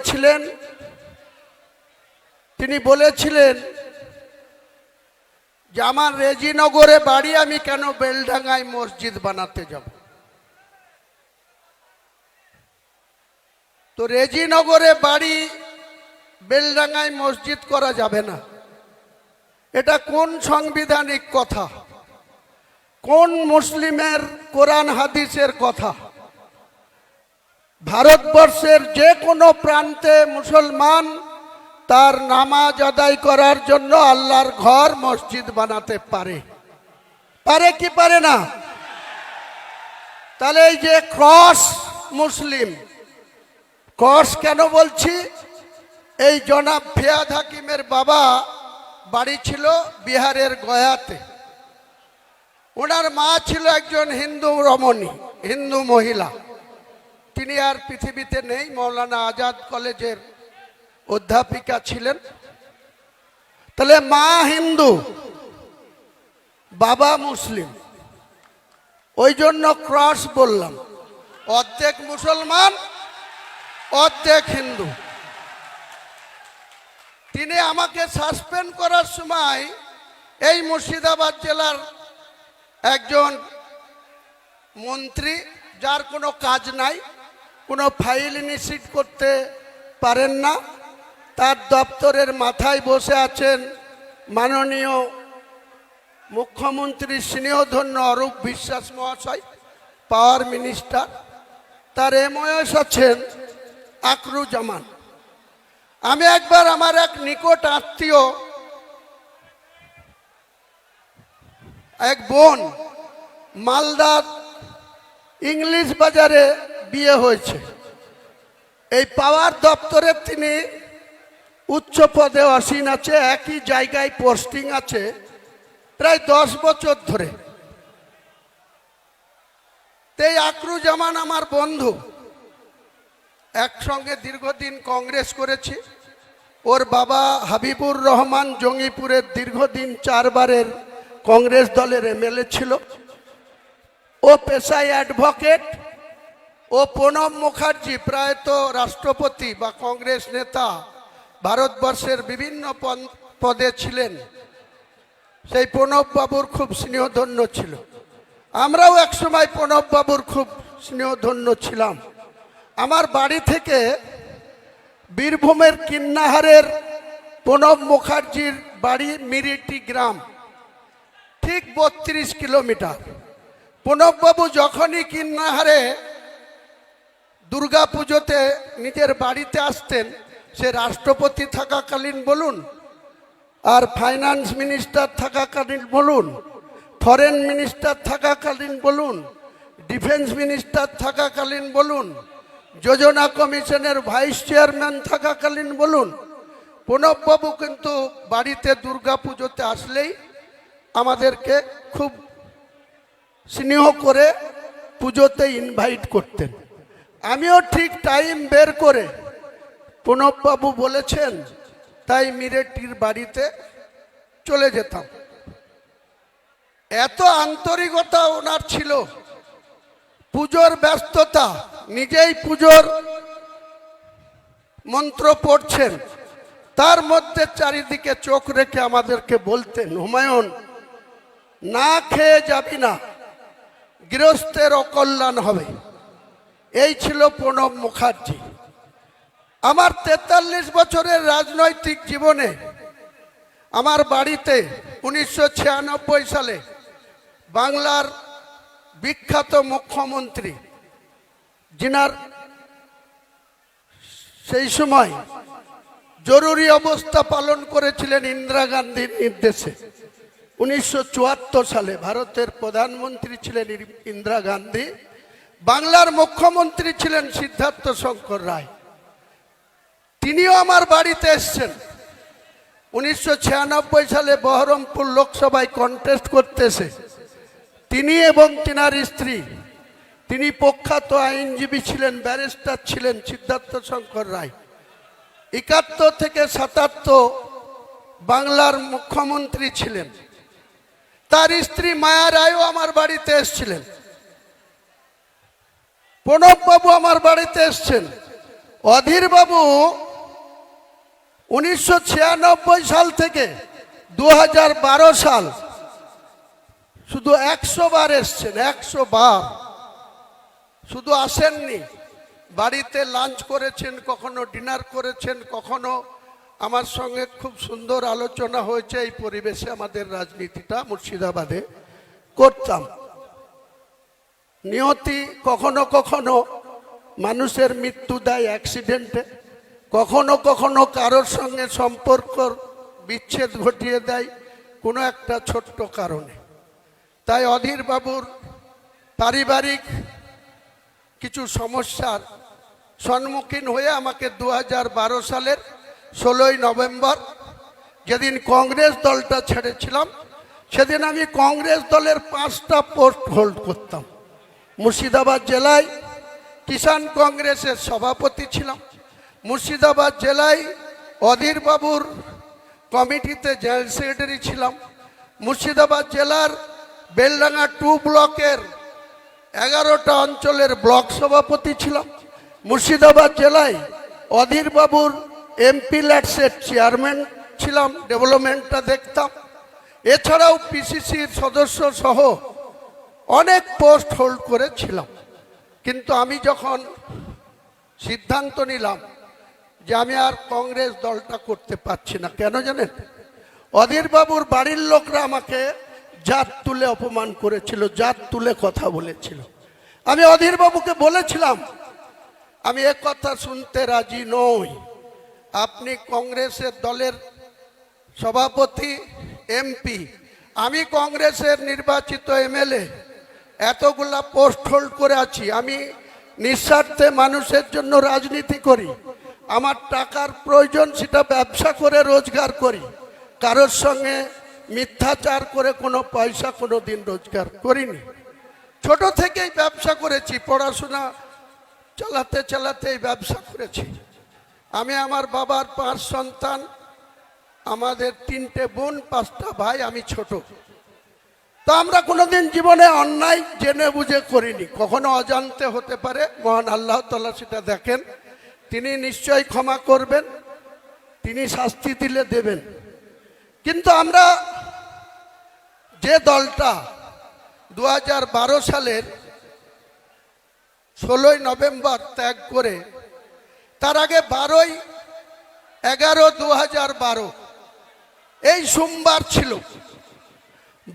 করেছিলেন, তিনি বলেছিলেন যে আমার রেজিনগরে বাড়ি, আমি কেন বেলডাঙ্গায় মসজিদ বানাতে যাব। তো রেজিনগরে বাড়ি, বেলডাঙ্গায় মসজিদ করা যাবে না। এটা কোন সাংবিধানিক কথা, কোন মুসলিমের কোরআন হাদিসের কথা? ভারতবর্ষের যে কোনো প্রান্তে মুসলমান তার নামাজ আদায় করার জন্য আল্লাহর ঘর মসজিদ বানাতে পারে, পারে কি পারে না? তাহলে এই যে ক্রস মুসলিম, ক্রস কেন বলছি? এই জনাব ফিয়াদ হাকিমের বাবা বাড়ি ছিল বিহারের গয়াতে। ওনার মা ছিল একজন হিন্দু রমণী, হিন্দু মহিলা। তিনি আর পৃথিবীতে নেই, মৌলানা আজাদ কলেজের অধ্যাপিকা ছিলেন। তাহলে মা হিন্দু, বাবা মুসলিম, ওই জন্য ক্রস বললাম। অর্ধেক মুসলমান, অর্ধেক হিন্দু। তিনি আমাকে সাসপেন্ড করার সময় এই মুর্শিদাবাদ জেলার একজন মন্ত্রী, যার কোনো কাজ নাই, কোনো ফাইল ইনিশিয়েট করতে পারেন না, তার দপ্তরের মাথায় বসে আছেন মাননীয় মুখ্যমন্ত্রী স্নেহধন্য অরূপ বিশ্বাস মহাশয়, পাওয়ার মিনিস্টার। তার এমওএস আছেন আকরুজ্জামান। আমি একবার আমার এক নিকট আত্মীয়, এক বোন, মালদার ইংলিশ বাজারে বিয়ে হয়েছে। এই পাওয়ার দপ্তরে তিনি উচ্চ পদে আসীন আছে, একই জায়গায় পোস্টিং আছে প্রায় 10 বছর ধরে। এই আকরুজ্জামান আমার বন্ধু, একসঙ্গে দীর্ঘদিন কংগ্রেস করেছি। ওর বাবা হাবিবুর রহমান জঙ্গিপুরের দীর্ঘদিন 4 বারের কংগ্রেস দলের এমএলএ ছিল। ও পেশায় অ্যাডভোকেট। ও প্রণব মুখার্জি প্রায়ত রাষ্ট্রপতি বা কংগ্রেস নেতা, ভারতবর্ষের বিভিন্ন পদে ছিলেন। সেই প্রণব বাবুর খুব স্নেহধন্য ছিল। আমরাও একসময় প্রণব বাবুর খুব স্নেহধন্য ছিলাম। আমার বাড়ি থেকে বীরভূমের কিন্নাহারের প্রণব মুখার্জির বাড়ি মিরিটি গ্রাম, ঠিক 32 কিলোমিটার। প্রণববাবু যখনই কিন্নাহারে দুর্গা পুজোতে নিজের বাড়িতে আসতেন, সে রাষ্ট্রপতি থাকাকালীন বলুন, আর ফাইন্যান্স মিনিস্টার থাকাকালীন বলুন, ফরেন মিনিস্টার থাকাকালীন বলুন, ডিফেন্স মিনিস্টার থাকাকালীন বলুন, যোজনা কমিশনের ভাইস চেয়ারম্যান থাকাকালীন বলুন, প্রণববাবু কিন্তু বাড়িতে দুর্গা পুজোতে আসলেই আমাদেরকে খুব স্নেহ করে পুজোতে ইনভাইট করতেন। আমিও ঠিক টাইম বের করে, প্রণববাবু বলেছেন তাই মিরেটির বাড়িতে চলে যেতাম। এত আন্তরিকতা ওনার ছিল। পুজোর ব্যস্ততা, নিজেই পুজোর মন্ত্র পড়ছেন, তার মধ্যে চারিদিকে চোখ রেখে আমাদেরকে বলতেন, হুমায়ুন না খেয়ে যাবি না, গৃহস্থের অকল্যাণ হবে। এই ছিল প্রণব মুখার্জি। আমার 43 বছরের রাজনৈতিক জীবনে আমার বাড়িতে 1996 সালে বাংলার বিখ্যাত মুখ্যমন্ত্রী, যিনার সেই সময় জরুরি অবস্থা পালন করেছিলেন ইন্দিরা গান্ধীর নির্দেশে। 1974 সালে ভারতের প্রধানমন্ত্রী ছিলেন ইন্দিরা গান্ধী, বাংলার মুখ্যমন্ত্রী ছিলেন সিদ্ধার্থ শঙ্কর রায়। তিনিও আমার বাড়িতে এসছেন। 1996 সালে বহরমপুর লোকসভায় কন্টেস্ট করতে এসে তিনি এবং তিনার স্ত্রী, তিনি প্রখ্যাত আইনজীবী ছিলেন, ব্যারিস্টার ছিলেন সিদ্ধার্থ শঙ্কর রায়। 71 থেকে 77 বাংলার মুখ্যমন্ত্রী ছিলেন। তার স্ত্রী মায়া রায়ও আমার বাড়িতে এসেছিলেন। প্রণববাবু আমার বাড়িতে এসছেন। অধীর বাবু 1996 সাল থেকে 2012 সাল শুধু 100 বার এসছেন, 100 বার। শুধু আসেননি, বাড়িতে লাঞ্চ করেছেন, কখনো ডিনার করেছেন, কখনো আমার সঙ্গে খুব সুন্দর আলোচনা হয়েছে। এই পরিবেশে আমাদের রাজনীতিটা মুর্শিদাবাদে করতাম। নিয়তি কখনো কখনো মানুষের মৃত্যু দেয় অ্যাক্সিডেন্টে, কখনো কখনো কারোর সঙ্গে সম্পর্ক বিচ্ছেদ ঘটিয়ে দেয় কোনো একটা ছোট্ট কারণে। তাই অধীর বাবুর পারিবারিক কিছু সমস্যার সম্মুখীন হয়ে আমাকে 2012 সালের 16ই নভেম্বর, যেদিন কংগ্রেস দলটা ছেড়েছিলাম, সেদিন আমি কংগ্রেস দলের 5টা পোস্ট হোল্ড করতাম। মুর্শিদাবাদ জেলায় কিষাণ কংগ্রেসের সভাপতি ছিলাম, মুর্শিদাবাদ জেলায় অধীর বাবুর কমিটিতে জেনারেল সেক্রেটারি ছিলাম, মুর্শিদাবাদ জেলার বেলডাঙ্গা 2 ব্লকের 11টা অঞ্চলের ব্লক সভাপতি ছিলাম, মুর্শিদাবাদ জেলায় অধীর বাবুর এমপি ল্যাডসের চেয়ারম্যান ছিলাম, ডেভেলপমেন্টটা দেখতাম। এছাড়াও পিসিসির সদস্য সহ অনেক পোস্ট হোল্ড করেছিলাম। কিন্তু আমি যখন সিদ্ধান্ত নিলাম যে আমি আর কংগ্রেস দলটা করতে পারছি না, কেন জানেন? অধীর বাবুর বাড়ির লোকরা আমাকে জাত তুলে অপমান করেছিল, জাত তুলে কথা বলেছিল। আমি অধীর বাবুকে বলেছিলাম, আমি এ কথা শুনতে রাজি নই। আপনি কংগ্রেসের দলের সভাপতি, এমপি, আমি কংগ্রেসের নির্বাচিত এমএলএ, এতগুলা পোস্ট হোল্ড করে আছি। আমি নিঃস্বার্থে মানুষের জন্য রাজনীতি করি। আমার টাকার প্রয়োজন, সেটা ব্যবসা করে রোজগার করি। কারোর সঙ্গে মিথ্যাচার করে কোনো পয়সা কোনো দিন রোজগার করিনি। ছোট থেকেই ব্যবসা করেছি, পড়াশোনা চালাতে চালাতে ব্যবসা করেছি। আমি আমার বাবার 5 সন্তান, আমাদের 3টে বোন, 5টা ভাই, আমি ছোট। তো আমরা কোনোদিন জীবনে অন্যায় জেনে বুঝে করিনি, কখনো অজান্তে হতে পারে। মহান আল্লাহ তাআলা সেটা দেখেন, তিনি নিশ্চয়ই ক্ষমা করবেন, তিনি শাস্তি দিলে দেবেন। কিন্তু আমরা যে দলটা 2012 সালের 16ই নভেম্বর ত্যাগ করে, তার আগে 12/11/2012 এই সোমবার ছিল,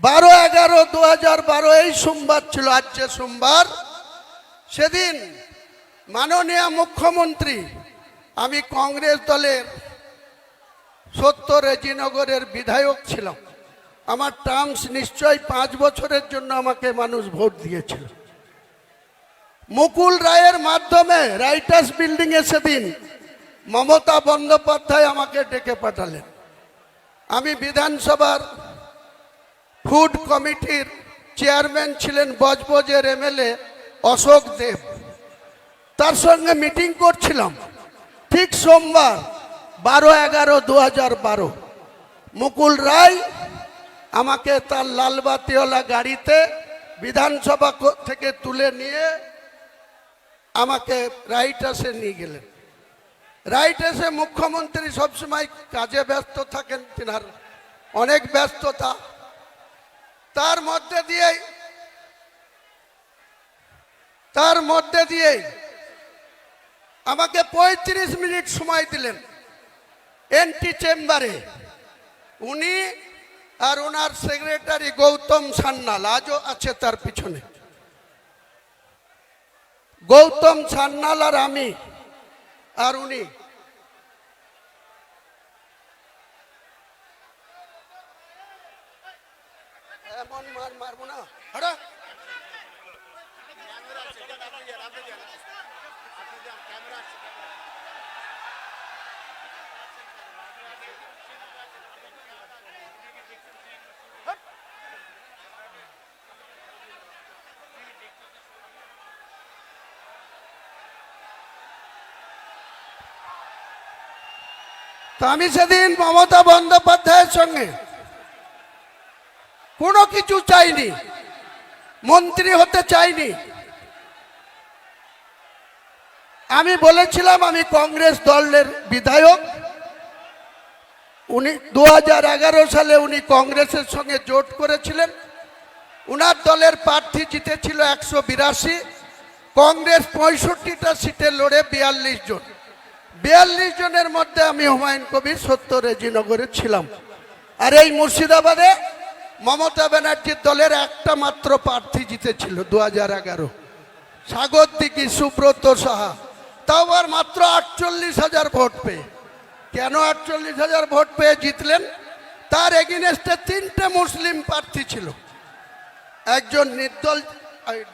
12/11/2012 এই সোমবার ছিল। আজ যে সোমবার, সেদিন মাননীয় মুখ্যমন্ত্রী, আমি কংগ্রেস দলের 70 রেজিনগরের বিধায়ক ছিলাম। আমার টার্মস নিশ্চয়ই 5 বছরের জন্য আমাকে মানুষ ভোট দিয়েছিল। মুকুল রায়ের মাধ্যমে রাইটার্স বিল্ডিং এ সেদিন মমতা বন্দ্যোপাধ্যায় আমাকে ডেকে পাঠালেন। আমি বিধানসভার ফুড কমিটির চেয়ারম্যান ছিলেন বজবজের এমএলএ অশোক দেব, তার সঙ্গে মিটিং করছিলাম। ঠিক সোমবার 12/11/2012 মুকুল রায় আমাকে তার লালবাতিওয়ালা গাড়িতে বিধানসভা থেকে তুলে নিয়ে আমাকে রাইটার্সে নিয়ে গেলেন। রাইটার্সে মুখ্যমন্ত্রী সবসময় কাজে ব্যস্ত থাকেন, তিনার অনেক ব্যস্ততা। তার মধ্যে দিয়ে আমাকে 35 মিনিট সময় দিলেন এন্টি চেম্বারে। উনি আর ওনার সেক্রেটারি গৌতম সান্যাল, আজও আছে তার পিছনে, গৌতম সান্যাল আর আমি আর উনি, এমন মারবো না। তো আমি সেদিন মমতা বন্দ্যোপাধ্যায়ের সঙ্গে কোনো কিছু চাইনি, মন্ত্রী হতে চাইনি, আমি বলেছিলাম আমি কংগ্রেস দলের বিধায়ক। উনি 2011 সালে উনি কংগ্রেসের সঙ্গে জোট করেছিলেন। উনার দলের প্রার্থী জিতেছিল 182, কংগ্রেস 65টা সিটে লড়ে 42 জন। 42 জনের মধ্যে আমি হুমায়ুন কবির 70 রেজিনগরে ছিলাম। আর এই মুর্শিদাবাদে মমতা ব্যানার্জির দলের একটা মাত্র প্রার্থী জিতেছিল 2011, সাগরদিঘি সুব্রত সাহা, তাও আর মাত্র 48,000 ভোট পেয়ে। কেন 48,000 ভোট পেয়ে জিতলেন? তার এগেইনস্টে 3টে মুসলিম প্রার্থী ছিল। একজন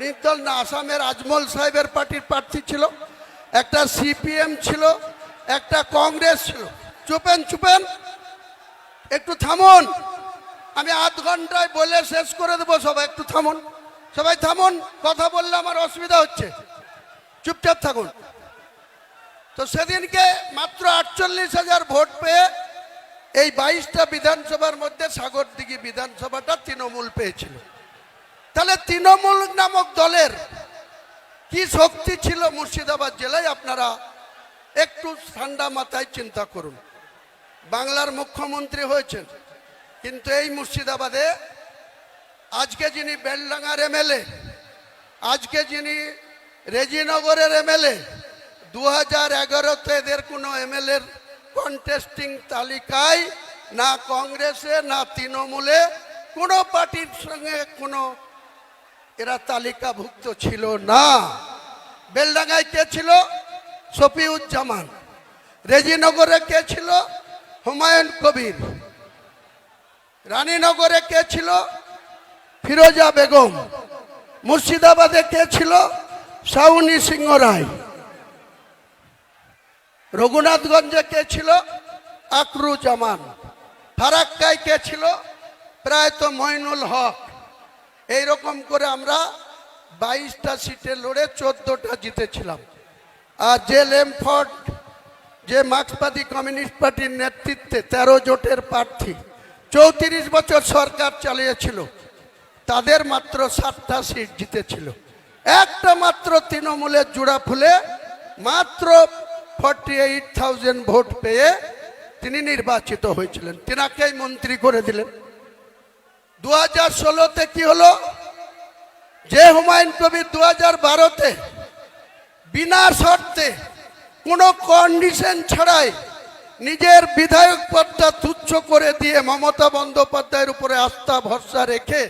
নির্দল না, আসামের আজমল সাহেবের পার্টির প্রার্থী ছিল, একটা সিপিএম ছিল, একটা কংগ্রেস ছিল। চুপেন একটু থামুন, আমি আধ ঘন্টায় বলে শেষ করে দেবো। সবাই একটু থামুন, সবাই থামুন, কথা বললে আমার অসুবিধা হচ্ছে, চুপচাপ থাকুন। তো সেদিনকে মাত্র 48,000 ভোট পেয়ে এই 22টা বিধানসভার মধ্যে সাগরদিঘি বিধানসভাটা তৃণমূল পেয়েছিল। তাহলে তৃণমূল নামক দলের কি শক্তি ছিল মুর্শিদাবাদ জেলায়, আপনারা একটু ঠান্ডা মাথায় চিন্তা করুন। বাংলার মুখ্যমন্ত্রী হয়েছেন, কিন্তু এই মুর্শিদাবাদে আজকে যিনি বেলডাঙ্গার এমএলএ, আজকে যিনি রেজিনগরের এমএলএ, 2011-তে এদের কোনো এমএলএর কন্টেস্টিং তালিকায় না কংগ্রেসে না তৃণমূলে কোনো পার্টির সঙ্গে কোনো এরা তালিকাভুক্ত ছিল না। বেলডাঙ্গায় কে ছিল? শফিউজ্জামান। রেজিনগরে কে ছিল? হুমায়ুন কবির। রানীনগরে কে ছিল? ফিরোজা বেগম। মুর্শিদাবাদে কে ছিল? শাউনি সিংহ রায়। রঘুনাথগঞ্জে কে ছিল? আকরুজ্জামান। ফারাক্কায় কে ছিল? প্রায়ত মইনুল হক। এইরকম করে আমরা 22টা সিটে লড়ে 14টা জিতেছিলাম। আর যে লেমফোর্ড, যে মার্ক্সবাদী কমিউনিস্ট পার্টির নেতৃত্বে 13 জোটের প্রার্থী 34 বছর সরকার চালিয়েছিল, তাদের মাত্র 7টা সিট জিতেছিল। একটা মাত্র তৃণমূলের জোড়া ফুলে মাত্র 48,000 ভোট পেয়ে তিনি নির্বাচিত হয়েছিলেন, তিনাকেই মন্ত্রী করে দিলেন। 2016-তে কি হলো? যে হুমায়ুন কবির 2012-তে বিনা শর্তে কোনো কন্ডিশন ছাড়াই নিজের বিধায়ক পদটা তুচ্ছ করে দিয়ে মমতা বন্দ্যোপাধ্যায়ের উপরে আস্থা ভরসা রেখে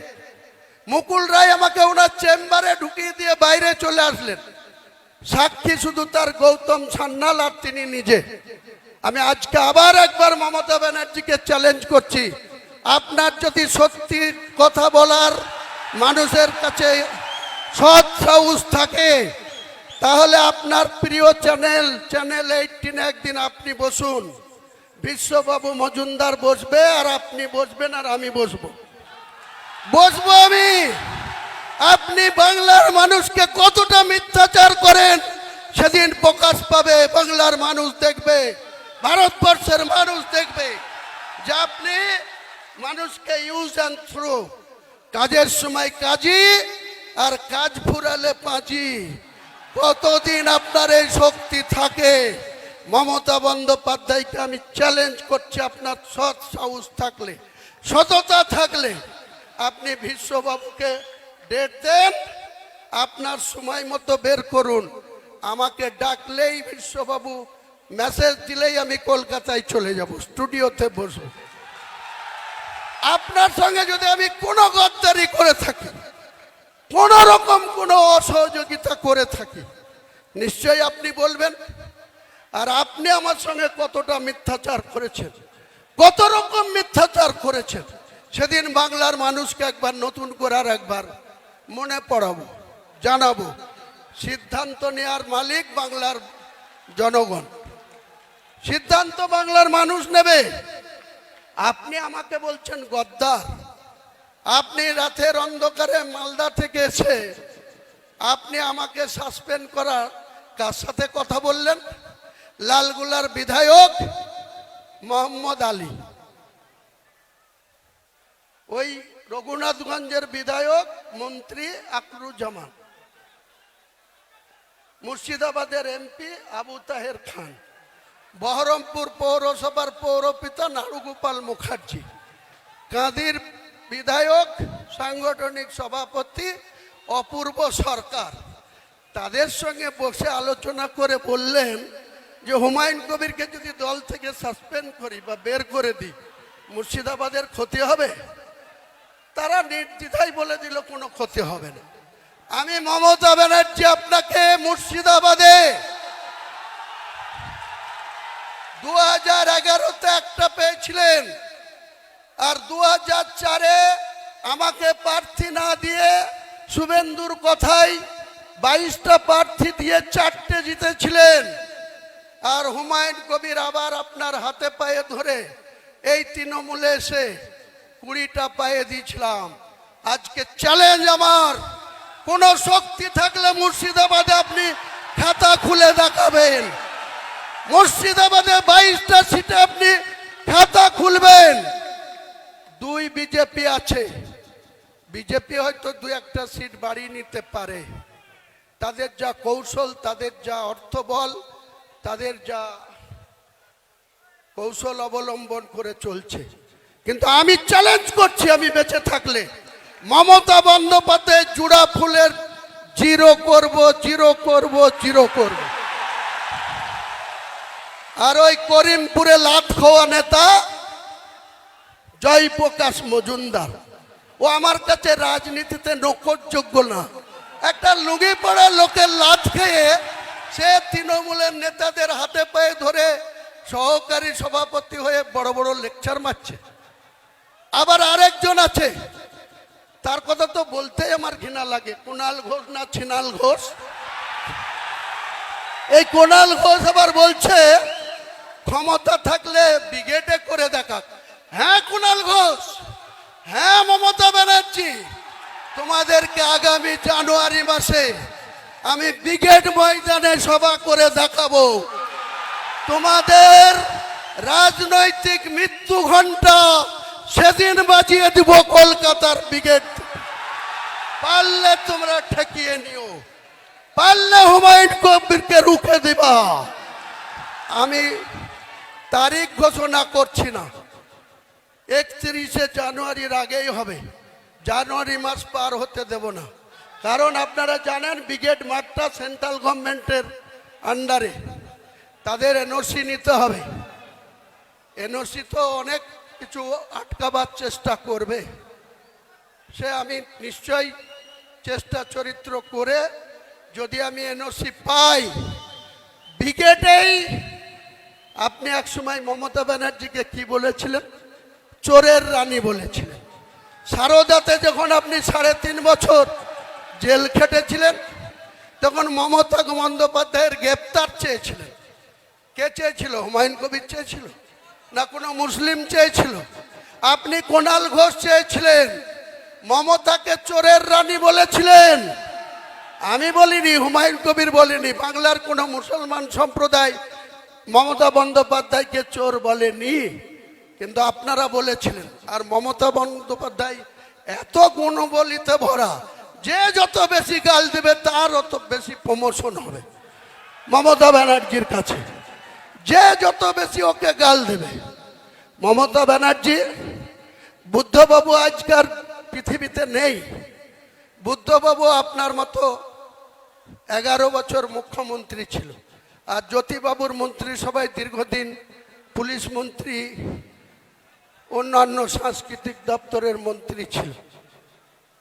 মুকুল রায় আমাকে ওনার চেম্বারে ঢুকিয়ে দিয়ে বাইরে চলে আসলেন। সাক্ষী শুধু তার গৌতম সান্যাল আর তিনি নিজে। আমি আজকে আবার একবার মমতা ব্যানার্জিকে চ্যালেঞ্জ করছি, আপনার যদি সত্যি কথা বলার মানুষের কাছে সৎ সাহস থাকে, তাহলে আপনার প্রিয় চ্যানেল 18 একদিন আপনি বসুন, বিশ্ববাবু মজুমদার বসবে আর আপনি বসবেন আর আমি বসবো আমি। আপনি বাংলার মানুষকে কতটা মিথ্যাচার করেন সেদিন প্রকাশ পাবে। বাংলার মানুষ দেখবে, ভারতবর্ষের মানুষ দেখবে যে আপনি মানুষকে ইউজ অ্যান্ড থ্রো, কাজের সময় কাজী আর কাজ ফুরালে পাঁচি। কতদিন আপনার এই শক্তি থাকে? মমতা বন্দ্যোপাধ্যায়কে আমি চ্যালেঞ্জ করছি, আপনার সৎ সাহস থাকলে, সততা থাকলে আপনি বিশ্ববাবুকে ডেট দেন, আপনার সময় মতো বের করুন। আমাকে ডাকলেই বিশ্ববাবু মেসেজ দিলেই আমি কলকাতায় চলে যাব, স্টুডিওতে বসবো। আপনার সঙ্গে যদি আমি কোনো গদ্দারি করে থাকি, কোন রকম কোনো অসহযোগিতা করে থাকি, নিশ্চয়ই আপনি বলবেন। আর আপনি আমার সঙ্গে কতটা মিথ্যাচার করেছেন, কত রকম মিথ্যাচার করেছেন, সেদিন বাংলার মানুষকে একবার নতুন করে আর একবার মনে পড়াবো, জানাবো। সিদ্ধান্ত নেওয়ার মালিক বাংলার জনগণ, সিদ্ধান্ত বাংলার মানুষ নেবে। আপনি আমাকে বলছেন গদ্দার। আপনি রাতের অন্ধকারে মালদা থেকে এসে আপনি আমাকে সাসপেন্ড করার কার সাথে কথা বললেন? লালগুলার বিধায়ক মোহাম্মদ আলী, ওই রঘুনাথগঞ্জের বিধায়ক মন্ত্রী আকরুজ্জামান। মুর্শিদাবাদের এমপি আবু তাহের খান, বহরমপুর পৌরসভার পৌরপিতা নারুগোপাল মুখার্জি, কাঁদির বিধায়ক সাংগঠনিক সভাপতি অপূর্ব সরকার, তাদের সঙ্গে বসে আলোচনা করে বললেন যে হুমায়ুন কবিরকে যদি দল থেকে সাসপেন্ড করি বা বের করে দিই মুর্শিদাবাদের ক্ষতি হবে। তারা নির্দ্বিধায় বলে দিল কোনো ক্ষতি হবে না। আমি মমতা ব্যানার্জি আপনাকে মুর্শিদাবাদে 2011-তে একটা পেয়েছিলেন, আর 2004-এ আমাকে প্রার্থী না দিয়ে শুভেন্দুর কথায় 22টা প্রার্থী দিয়ে 4টে জিতেছিলেন। আর হুমায়ুন কবির আবার আপনার হাতে পায়ে ধরে এই তৃণমূলে এসে 20টা পায়ে দিয়েছিলাম। আজকে চ্যালেঞ্জ আমার, কোন শক্তি থাকলে মুর্শিদাবাদে আপনি খাতা খুলে দেখাবেন। মুর্শিদাবাদে 22টা সিটে আপনি খাতা খুলবেন। 2 বিজেপি আছে, বিজেপি হয়তো 2-1টা সিট বাড়িয়ে নিতে পারে। তাদের যা কৌশল, তাদের যা অর্থবল, তাদের যা কৌশল অবলম্বন করে চলছে। কিন্তু আমি চ্যালেঞ্জ করছি, আমি বেঁচে থাকলে মমতা বন্দ্যোপাধ্যায় জুড়া ফুলের জিরো করব, জিরো করব, জিরো করব। আর ওই করিমপুরে লাত খাওয়া নেতা জয়প্রকাশ মজুমদার, ও আমার কাছে রাজনীতিতে নকরযোগ্য না। একটা লুঙ্গি পড়া লোকের লাত খেয়ে সে তৃণমূলের নেতাদের হাতে পায়ে ধরে সহকারী সভাপতি হয়ে বড় বড় লেকচার মারছে। আবার আরেকজন আছে, তার কথা তো বলতেই আমার ঘৃণা লাগে, কুণাল ঘোষ না ছিনাল ঘোষ। এই কুণাল ঘোষ আবার বলছে ক্ষমতা থাকলে ব্রিগেডে করে দেখাক। হ্যাঁ কুণাল ঘোষ, হ্যাঁ মমতা ব্যানার্জি, তোমাদেরকে আগামী জানুয়ারি মাসে আমি ব্রিগেড ময়দানে সভা করে দেখাবো। তোমাদের রাজনৈতিক মৃত্যু ঘণ্টা সেদিন বাজিয়ে দিব কলকাতার ব্রিগেড। পারলে তোমরা ঠেকিয়ে নিও, পারলে হুমায়ুন কবিরকে রুখে দিবা। আমি তারিখ ঘোষণা করছি না, 31শে জানুয়ারির আগেই হবে। জানুয়ারি মাস পার হতে দেব না, কারণ আপনারা জানেন ব্রিগেড মাঠটা সেন্ট্রাল গভর্নমেন্টের আন্ডারে, তাদের এনওসি নিতে হবে। এনওসি তো অনেক কিছু আটকাবার চেষ্টা করবে, সে আমি নিশ্চয়ই চেষ্টা চরিত্র করে যদি আমি এনওসি পাই ব্রিগেডেই। আপনি এক সময় মমতা ব্যানার্জিকে কি বলেছিলেন? চোরের রানী বলেছিলেন। সারদাতে যখন আপনি 3.5 বছর জেল খেটেছিলেন, তখন মমতা বন্দ্যোপাধ্যায়ের গ্রেপ্তার চেয়েছিলেন। কে চেয়েছিল? হুমায়ুন কবির চেয়েছিল না কোনো মুসলিম চেয়েছিল? আপনি কুণাল ঘোষ চেয়েছিলেন, মমতাকে চোরের রানী বলেছিলেন। আমি বলিনি, হুমায়ুন কবির বলিনি, বাংলার কোনো মুসলমান সম্প্রদায় মমতা বন্দ্যোপাধ্যায়কে চোর বলেনি, কিন্তু আপনারা বলেছিলেন। আর মমতা বন্দ্যোপাধ্যায় এত গুণবলিতে ভরা, যে যত বেশি গাল দেবে তার অত বেশি প্রমোশন হবে মমতা ব্যানার্জির কাছে। যে যত বেশি ওকে গাল দেবে, মমতা ব্যানার্জি, বুদ্ধবাবু আজকার পৃথিবীতে নেই। বুদ্ধবাবু আপনার মতো 11 বছর মুখ্যমন্ত্রী ছিল, আর জ্যোতিবাবুর মন্ত্রিসভায় দীর্ঘদিন পুলিশ মন্ত্রী, অন্যান্য সাংস্কৃতিক দপ্তরের মন্ত্রী ছিল।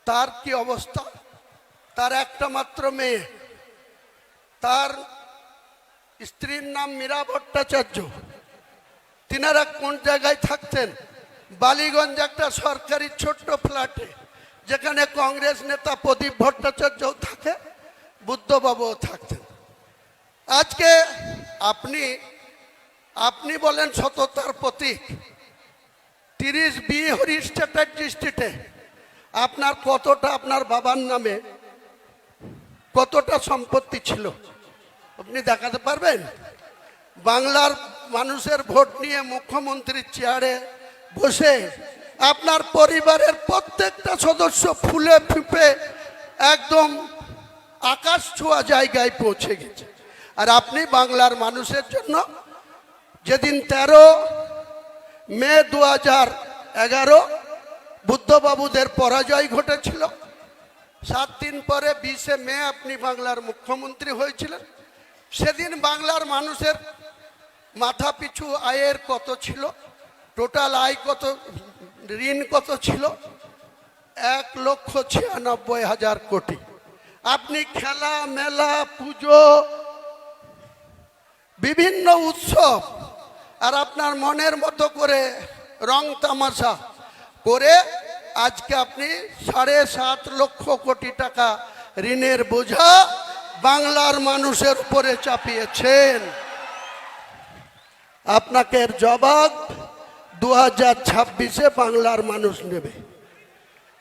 তার কি অবস্থা? তার একটা মাত্র মেয়ে, তার স্ত্রীর নাম মীরা ভট্টাচার্য। তিনারা কোন জায়গায় থাকতেন? বালিগঞ্জ একটা সরকারি ছোট্ট ফ্ল্যাটে, যেখানে কংগ্রেস নেতা প্রদীপ ভট্টাচার্যও থাকে, বুদ্ধবাবুও থাকতেন। আজকে আপনি বলেন সততার প্রতীক। 30B হরিশ চ্যাটার্জি স্ট্রিটে আপনার কতটা, আপনার বাবার নামে কতটা সম্পত্তি ছিল আপনি দেখাতে পারবেন? বাংলার মানুষের ভোট নিয়ে মুখ্যমন্ত্রীর চেয়ারে বসে আপনার পরিবারের প্রত্যেকটা সদস্য ফুলে ফিপে একদম আকাশ ছোঁয়া জায়গায় পৌঁছে গেছে। আর আপনি বাংলার মানুষের জন্য যেদিন 13 মে 2011 বুদ্ধবাবুদের পরাজয় ঘটেছিল, 7 দিন পরে 20 মে আপনি বাংলার মুখ্যমন্ত্রী হয়েছিলেন। সেদিন বাংলার মানুষের মাথা পিছু আয়ের কত ছিল, টোটাল আয় কত, ঋণ কত ছিল? 1,96,000 কোটি। আপনি খেলা মেলা পুজো বিভিন্ন উৎসব আর আপনার মনের মতো করে রং তামাশা করে আজকে আপনি 7.5 লক্ষ কোটি টাকা ঋণের বোঝা বাংলার মানুষের উপরে চাপিয়েছেন। আপনাকে এর জবাব 2026-এ বাংলার মানুষ নেবে।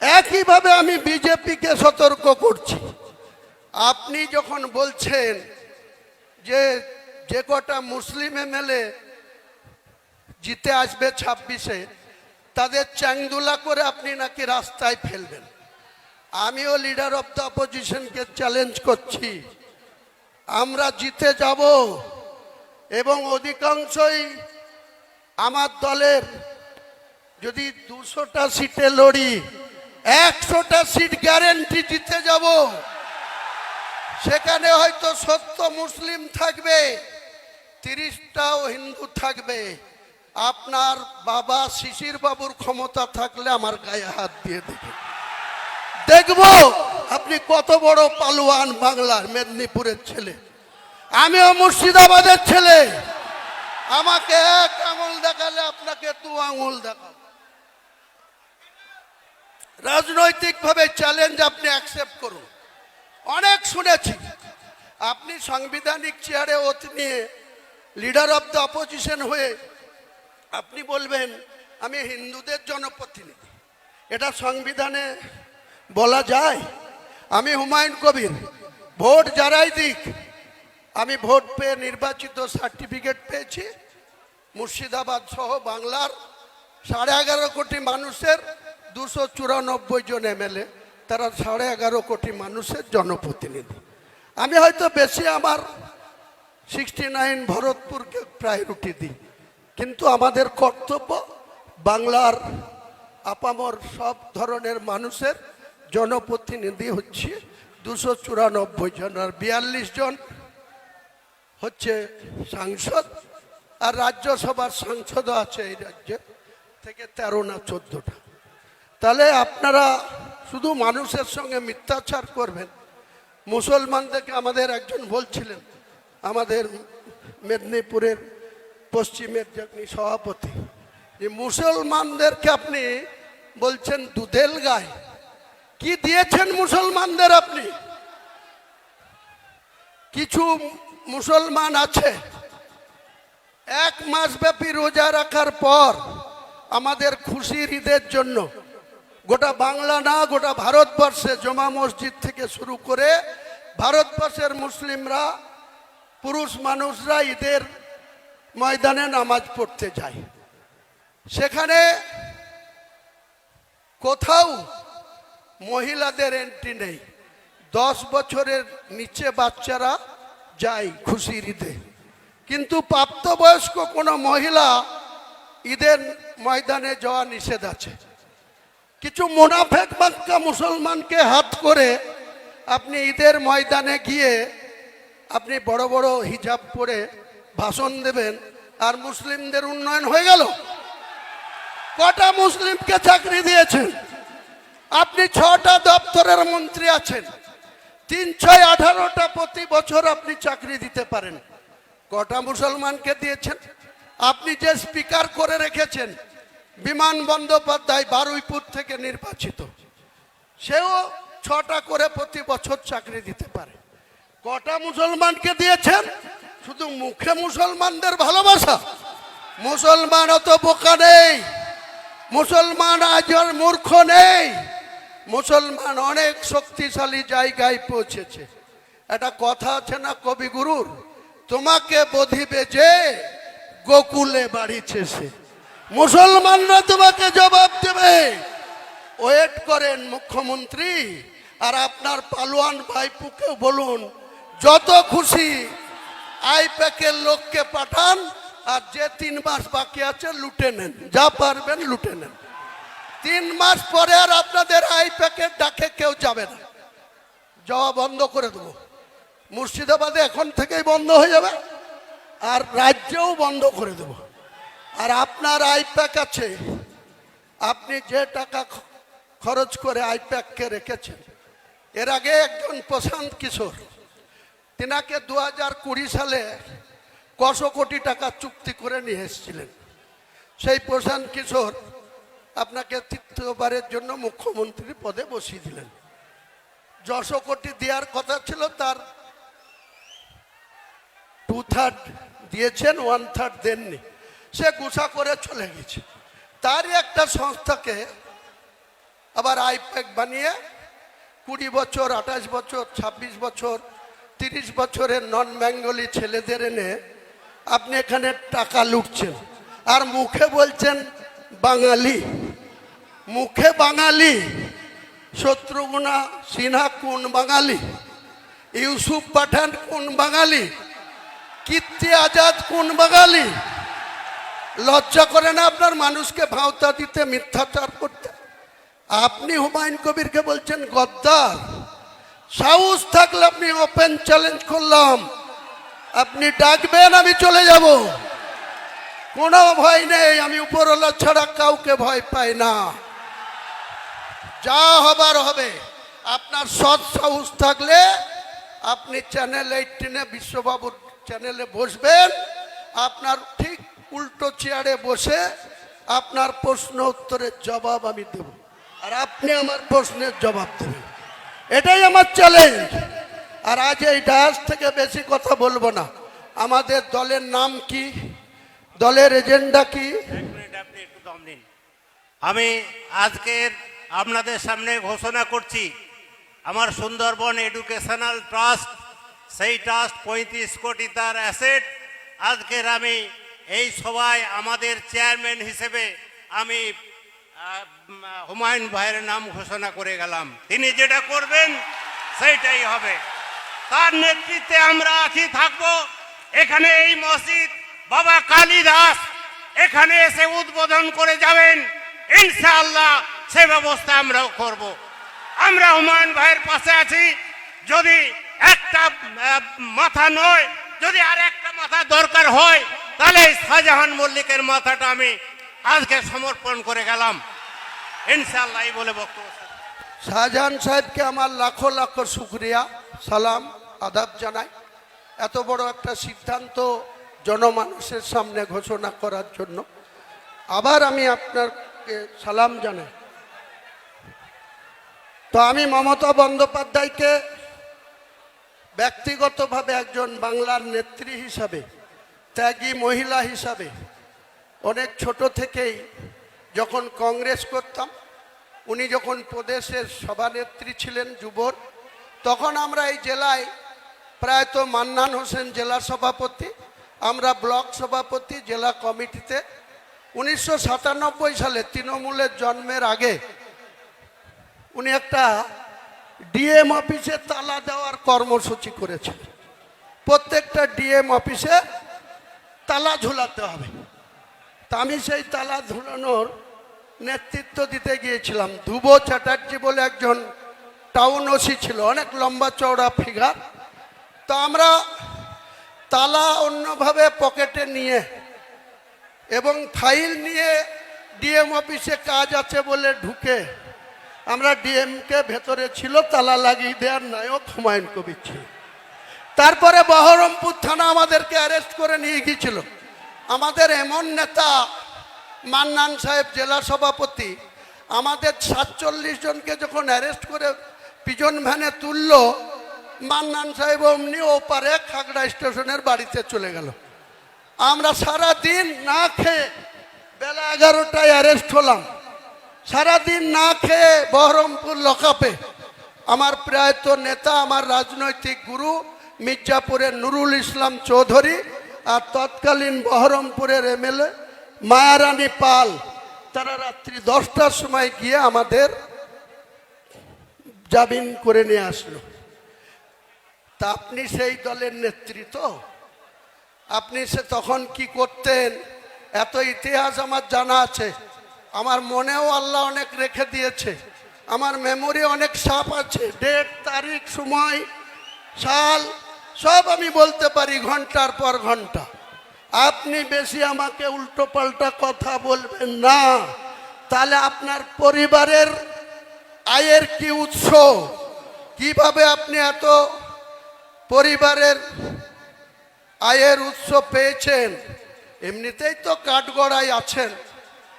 একইভাবে আমি বিজেপিকে সতর্ক করছি, আপনি যখন বলছেন যে কটা মুসলিম এমএলএ জিতে আসবে 26-এ তাদের চ্যাংদুলা করে আপনি নাকি রাস্তায় ফেলবেন। আমিও লিডার অফ দ্য অপোজিশনকে চ্যালেঞ্জ করছি, আমরা জিতে যাব এবং অধিকাংশই আমার দলের যদি 200টা সিটে লড়ি 100টা সিট গ্যারেন্টি জিতে যাব। সেখানে হয়তো 70 মুসলিম থাকবে, 30টাও হিন্দু থাকবে। আপনার বাবা শিশির বাবুর ক্ষমতা থাকলে আমার গায়ে হাত দিয়ে দেখব আপনি কত বড় পালোয়ান। বাংলার মেদিনীপুরের ছেলে, আমিও মুর্শিদাবাদের ছেলে। আমাকে 1 আঙুল দেখালে আপনাকে 2 আঙুল দেখাবো। রাজনৈতিকভাবে চ্যালেঞ্জ আপনি অ্যাকসেপ্ট করুন। অনেক শুনেছি আপনি সাংবিধানিক চেয়ারে ওত নিয়ে লিডার অফ দ্য অপোজিশন হয়ে আপনি বলবেন আমি হিন্দুদের জনপ্রতিনিধি। এটা সংবিধানে বলা যায়? আমি হুমায়ুন কবির, ভোট যারাই দিক, আমি ভোট পেয়ে নির্বাচিত সার্টিফিকেট পেয়েছি। মুর্শিদাবাদ সহ বাংলার 11.5 কোটি মানুষের 294 জন এমএলএ, তারা 11.5 কোটি মানুষের জনপ্রতিনিধি। আমি হয়তো বেশি আমার 69 ভরতপুরকে প্রায়োরিটি দিই, কিন্তু আমাদের কর্তব্য বাংলার আপামর সব ধরনের মানুষের জনপ্রতিনিধি হচ্ছে 294 জন, আর 42 জন হচ্ছে সাংসদ, আর রাজ্যসভার সাংসদও আছে এই রাজ্যে থেকে 13 না 14টা। তাহলে আপনারা শুধু মানুষের সঙ্গে মিথ্যাচার করবেন। মুসলমানদেরকে আমাদের একজন বলছিলেন, আমাদের মেদিনীপুরের পশ্চিমের যিনি সভাপতি, যে মুসলমানদেরকে আপনি বলছেন দুধেল গায়। কি দিয়েছেন মুসলমানদের আপনি? কিছু মুসলমান আছে 1 মাস ব্যাপী রোজা রাখার পর আমাদের খুশির ঈদের জন্য গোটা বাংলা না গোটা ভারতবর্ষে জমা মসজিদ থেকে শুরু করে ভারতবর্ষের মুসলিমরা পুরুষ মানুষরা ঈদের ময়দানে নামাজ পড়তে যায়। সেখানে কোথাও মহিলাদের এন্ট্রি নেই। 10 বছরের নিচে বাচ্চারা যায় খুশির ঈদে, কিন্তু প্রাপ্তবয়স্ক কোনো মহিলা ঈদের ময়দানে যাওয়া নিষেধ আছে। কিছু মুনাফেক বাক্কা মুসলমানকে হাত করে আপনি ঈদের ময়দানে গিয়ে আপনি বড় বড় হিজাব পরে ভাষণ দেবেন, আর মুসলিমদের উন্নয়ন হয়ে গেল? কটা মুসলিমকে চাকরি দিয়েছেন আপনি? 6টা দপ্তরের মন্ত্রী আছেন, 3-6-18টা প্রতি বছর আপনি চাকরি দিতে পারেন। কটা মুসলমানকে দিয়েছেন? আপনি যে স্পিকার করে রেখেছেন বিমান বন্দ্যোপাধ্যায়, বারুইপুর থেকে নির্বাচিত, সেও 6টা করে প্রতি বছর চাকরি দিতে পারে। কটা মুসলমানকে দিয়েছেন? শুধু মুখে মুসলমানদের ভালোবাসা। মুসলমান অত বোকা নেই, মুসলমান আজ আর মূর্খ নেই, মুসলমান অনেক শক্তিশালী জায়গায় পৌঁছেছে। একটা কথা আছে না কবিগুরুর, তোমাকে বধিবে যে গোকুলে বাড়িছে সে। মুসলমানরা তোমাকে জবাব দেবে। ওয়েট করেন মুখ্যমন্ত্রী, আর আপনার পালোয়ান ভাইপুকেও বলুন যত খুশি আইপ্যাকের লোককে পাঠান, আর যে 3 মাস বাকি আছে লুটে নেন, যা পারবেন লুটে নেন। 3 মাস পরে আর আপনাদের আইপ্যাকের ডাকে কেউ যাবে না, যাওয়া বন্ধ করে দেবো। মুর্শিদাবাদে এখন থেকেই বন্ধ হয়ে যাবে, আর রাজ্যেও বন্ধ করে দেব। আর আপনার আইপ্যাক আছে, আপনি যে টাকা খরচ করে আইপ্যাককে রেখেছেন, এর আগে একজন প্রশান্ত কিশোর, তিনাকে 2020 সালে কত কোটি টাকা চুক্তি করে নিয়ে এসেছিলেন। সেই প্রশান্ত কিশোর আপনাকে তৃতীয়বারের জন্য মুখ্যমন্ত্রী পদে বসিয়ে দিলেন। 100 কোটি দেওয়ার কথা ছিল, তার 2/3 দিয়েছেন, 1/3 দেননি। সে গুছা করে চলে গেছে। তারই একটা সংস্থাকে আবার আইপ্যাক বানিয়ে 20 বছর, 28 বছর, 26 বছর, 30 বছরের নন বেঙ্গলি ছেলেদের এনে আপনি এখানে টাকা লুটছেন, আর মুখে বলছেন বাঙালি। মুখে বাঙালি। শত্রুঘ্না সিনহা কোন বাঙালি? ইউসুফ পাঠান কোন বাঙালি? কীর্তি আজাদ কোন বাঙালি? লজ্জা করে না আপনার মানুষকে ভাওতা দিতে, মিথ্যাচার করতে? আপনি হুমায়ুন কবিরকে বলছেন গদ্দার। সাহস থাকলে আপনি ওপেন চ্যালেঞ্জ করলাম, আপনি ডাকবেন, আমি চলে যাব, কোনো ভয় নেই। আমি উপরওয়ালা ছাড়া কাউকে ভয় পাই না। যা হবার হবে। আপনার সৎ সাহস থাকলে আপনি চ্যানেল 18-এ বিশ্ববাবুর চ্যানেলে বসবেন, আপনার ঠিক উল্টো চেয়ারে বসে আপনার প্রশ্ন উত্তরের জবাব আমি দেব, আর আপনি আমার প্রশ্নের জবাব দেবেন। এটাই আমার চ্যালেঞ্জ। আর আজ এই ডায়াস থেকে বেশি কথা বলবো না। আমাদের দলের নাম কি, দলের এজেন্ডা কি? আমি আজকের আপনাদের সামনে ঘোষণা করছি, আমার সুন্দরবন এডুকেশনাল ট্রাস্ট, সেই ট্রাস্ট 35 কোটি তার অ্যাসেট। আজকের আমি এই সভায় আমাদের চেয়ারম্যান হিসেবে আমি হুমায়ুন ভাইয়ের নাম ঘোষণা করে গেলাম। তিনি যেটা করবেন সেইটাই হবে। তার নেতৃত্বে আমরা আছি, থাকবো। এখানে এই মসজিদ বাবা কালিদাস এখানে এসে উদ্বোধন করে যাবেন, ইনশাআল্লাহ সে ব্যবস্থা আমরাও করব। আমরা হুমায়ুন ভাইয়ের পাশে আছি। যদি একটা মাথা নয়, যদি আর একটা মাথা দরকার হয়, তাহলে শাহজাহান মল্লিকের মাথাটা আমি আজকে সমর্পণ করে গেলাম, ইনশাআল্লাহ। এই বলে বক্তব্য। শাহজাহান সাহেবকে আমার লাখো লাখো শুকরিয়া, সালাম, আদাব জানাই। এত বড় একটা সিদ্ধান্ত জনমানুষের সামনে ঘোষণা করার জন্য আবার আমি আপনাকে সালাম জানাই। তো আমি মমতা বন্দ্যোপাধ্যায়কে ব্যক্তিগতভাবে একজন বাংলার নেত্রী হিসাবে, ত্যাগী মহিলা হিসাবে, অনেক ছোট থেকেই যখন কংগ্রেস করতাম, উনি যখন প্রদেশের সভানেত্রী ছিলেন যুবর, তখন আমরা এই জেলায় প্রায়ত মান্নান হোসেন জেলা সভাপতি, আমরা ব্লক সভাপতি জেলা কমিটিতে। 1997 সালে তৃণমূলের জন্মের আগে উনি একটা ডিএম অফিসে তালা দেওয়ার কর্মসূচি করেছিলেন। প্রত্যেকটা ডিএম অফিসে তালা ঝুলাতে হবে। তা আমি সেই তালা ঝুলানোর নেতৃত্ব দিতে গিয়েছিলাম। ধ্রুব চ্যাটার্জি বলে একজন টাউন ওসি ছিল, অনেক লম্বা চওড়া ফিগার। তো আমরা তালা অন্যভাবে পকেটে নিয়ে এবং ফাইল নিয়ে ডিএম অফিসে কাজ আছে বলে ঢুকে আমরা ডিএমকে ভেতরে ছিল, তালা লাগিয়ে দেওয়ার নায়ক হুমায়ুন কবির ছিল। তারপরে বহরমপুর থানা আমাদেরকে অ্যারেস্ট করে নিয়ে গিয়েছিল। আমাদের এমন নেতা মান্নান সাহেব জেলা সভাপতি, আমাদের 47 জনকে যখন অ্যারেস্ট করে পিজন ভ্যানে তুলল, মান্নান সাহেব অমনি ওপারে খাগড়া স্টেশনের বাড়িতে চলে গেল। আমরা সারা দিন না খেয়ে, বেলা 11টায় অ্যারেস্ট হলাম, সারাদিন না খেয়ে বহরমপুর লকআপে। আমার প্রায়ত নেতা, আমার রাজনৈতিক গুরু মির্জাপুরের নুরুল ইসলাম চৌধুরী আর তৎকালীন বহরমপুরের এমএলএ মায়ারানী পাল, তারা রাত্রি 10টার সময় গিয়ে আমাদের জামিন করে নিয়ে আসলো। তা আপনি সেই দলের নেতৃত্ব, আপনি সে তখন কি করতেন এত ইতিহাস আমার জানা আছে। আমার মনেও আল্লাহ অনেক রেখে দিয়েছে, আমার মেমোরি অনেক সাপ আছে, ডেট তারিখ সময় সাল সব আমি বলতে পারি ঘন্টার পর ঘন্টা। আপনি বেশি আমাকে উল্টো পাল্টা কথা বলবেন না, তাহলে আপনার পরিবারের আয়ের কি উৎস, কিভাবে আপনি এত পরিবারের আয়ের উৎস পেয়েছেন? এমনিতেই তো কাঠগড়ায় আছেন,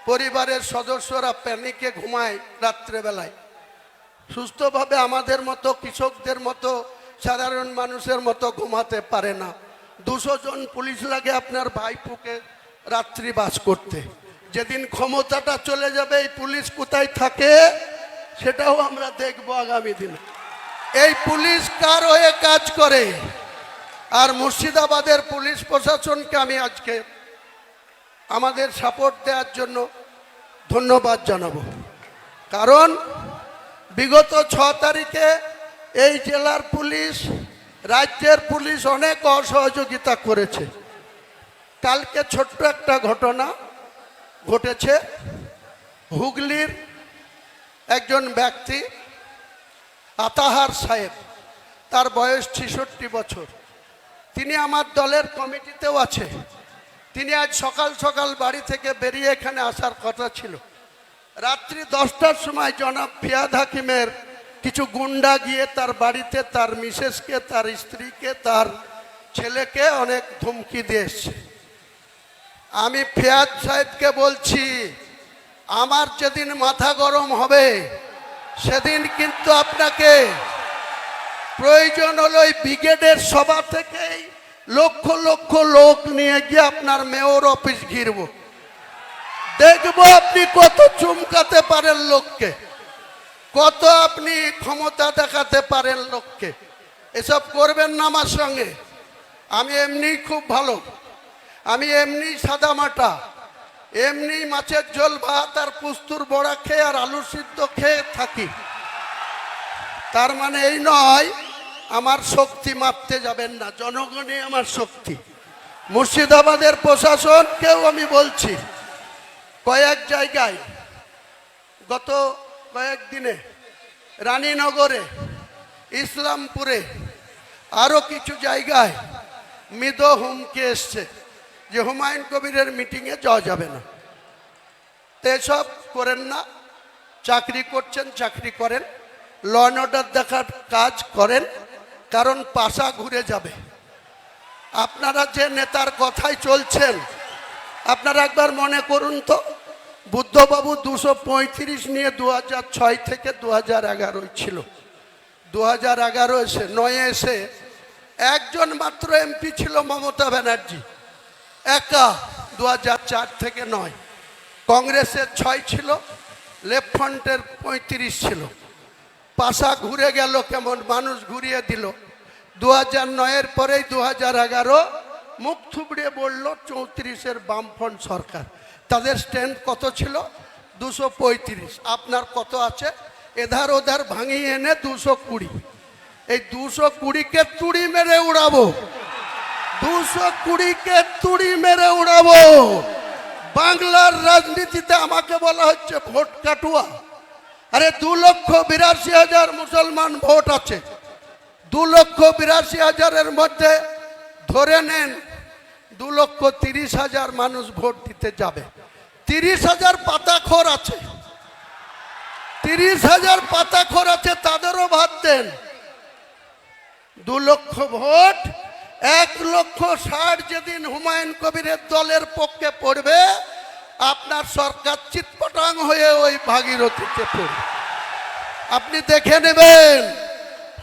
পরিবারের সদস্যরা প্যানিকে ঘুমায় রাত্রেবেলায়, সুস্থভাবে আমাদের মতো কৃষকদের মতো সাধারণ মানুষের মতো ঘুমাতে পারে না। 200 জন পুলিশ লাগে আপনার ভাইপোকে রাত্রি বাস করতে। যেদিন ক্ষমতাটা চলে যাবে এই পুলিশ কোথায় থাকে সেটাও আমরা দেখব আগামী দিনে। এই পুলিশ কার হয়ে কাজ করে? আর মুর্শিদাবাদের পুলিশ প্রশাসনকে আমি আজকে আমাদের সাপোর্ট দেওয়ার জন্য ধন্যবাদ জানাবো। কারণ বিগত 6 তারিখে এই জেলার পুলিশ, রাজ্যের পুলিশ অনেক অসহযোগিতা করেছে। কালকে ছোট্ট একটা ঘটনা ঘটেছে। হুগলির একজন ব্যক্তি আতাহার সাহেব, তার বয়স 66 বছর, তিনি আমার দলের কমিটিতেও আছে। তিনি আজ সকাল সকাল বাড়ি থেকে বেরিয়ে এখানে আসার কথা ছিল। রাত্রি 10টার সময় জনাব ফিয়াদ হাকিমের কিছু গুন্ডা গিয়ে তার বাড়িতে তার মিসেসকে, তার স্ত্রীকে, তার ছেলেকে অনেক ধমকি দিয়ে এসছে। আমি ফিয়াদ সাহেবকে বলছি, আমার যেদিন মাথা গরম হবে সেদিন কিন্তু আপনাকে প্রয়োজন হলো ওই ব্রিগেডের সভা থেকেই লক্ষ লক্ষ লোক নিয়ে গিয়ে আপনার মেয়র অফিস ঘিরব, দেখবো আপনি কত চুমকাতে পারেন লোককে, কত আপনি ক্ষমতা দেখাতে পারেন লোককে। এসব করবেন না আমার সঙ্গে। আমি এমনি খুব ভালো, আমি এমনি সাদামাটা, এমনি মাছের ঝোল ভাত আর পুস্তুর বড়া খেয়ে আর আলু সিদ্ধ খেয়ে থাকি। তার মানে এই নয় আমার শক্তি মাপতে যাবেন না, জনগণই আমার শক্তি। মুর্শিদাবাদের প্রশাসনকেও আমি বলছি, কয়েক জায়গায় গত কয়েকদিনে রানীনগরে, ইসলামপুরে, আরও কিছু জায়গায় মৃদ হুমকি এসছে যে হুমায়ুন কবিরের মিটিংয়ে যাওয়া যাবে না। এসব করেন না, চাকরি করছেন চাকরি করেন, ল অ্যান্ড অর্ডার দেখার কাজ করেন, কারণ পাশা ঘুরে যাবে। আপনারা যে নেতার কথাই চলছেন, আপনারা একবার মনে করুন তো, বুদ্ধবাবু 235 নিয়ে 2006 থেকে 2011 ছিল। 2011 এসে 9 এসে একজন মাত্র এমপি ছিল মমতা ব্যানার্জি, একা 2004 থেকে 9। কংগ্রেসের 6 ছিল, লেফট ফ্রন্টের 35 ছিল। পাশা ঘুরে গেল, কেমন মানুষ ঘুরিয়ে দিল। 2009-এর পরেই 2011 মুখ থুবড়িয়ে বলল 34-এর বামফ্রন্ট সরকার। তাদের স্ট্যান্ড কত ছিল? 235। আপনার কত আছে? এধার ওধার ভাঙিয়ে এনে 220। এই 220-কে তুড়ি মেরে উড়াবো, 220-কে তুড়ি মেরে উড়াবো। বাংলার রাজনীতিতে আমাকে বলা হচ্ছে ভোট কাটুয়া। আরে 2,82,000 মুসলমান ভোট আছে, 2,82,000-এর মধ্যে ধরে নেন 2,30,000 মানুষ ভোট দিতে যাবে। 30,000 পাতাখোর আছে, 30,000 পাতাখোর আছে, তাদেরও ভাত দেন। 2 লক্ষ ভোট, 1,60,000 যেদিন হুমায়ুন কবিরের দলের পক্ষে পড়বে, আপনার সরকার চিৎপটাং হয়ে ওই ভাগীরথীতে পড়বে। আপনি দেখে নেবেন,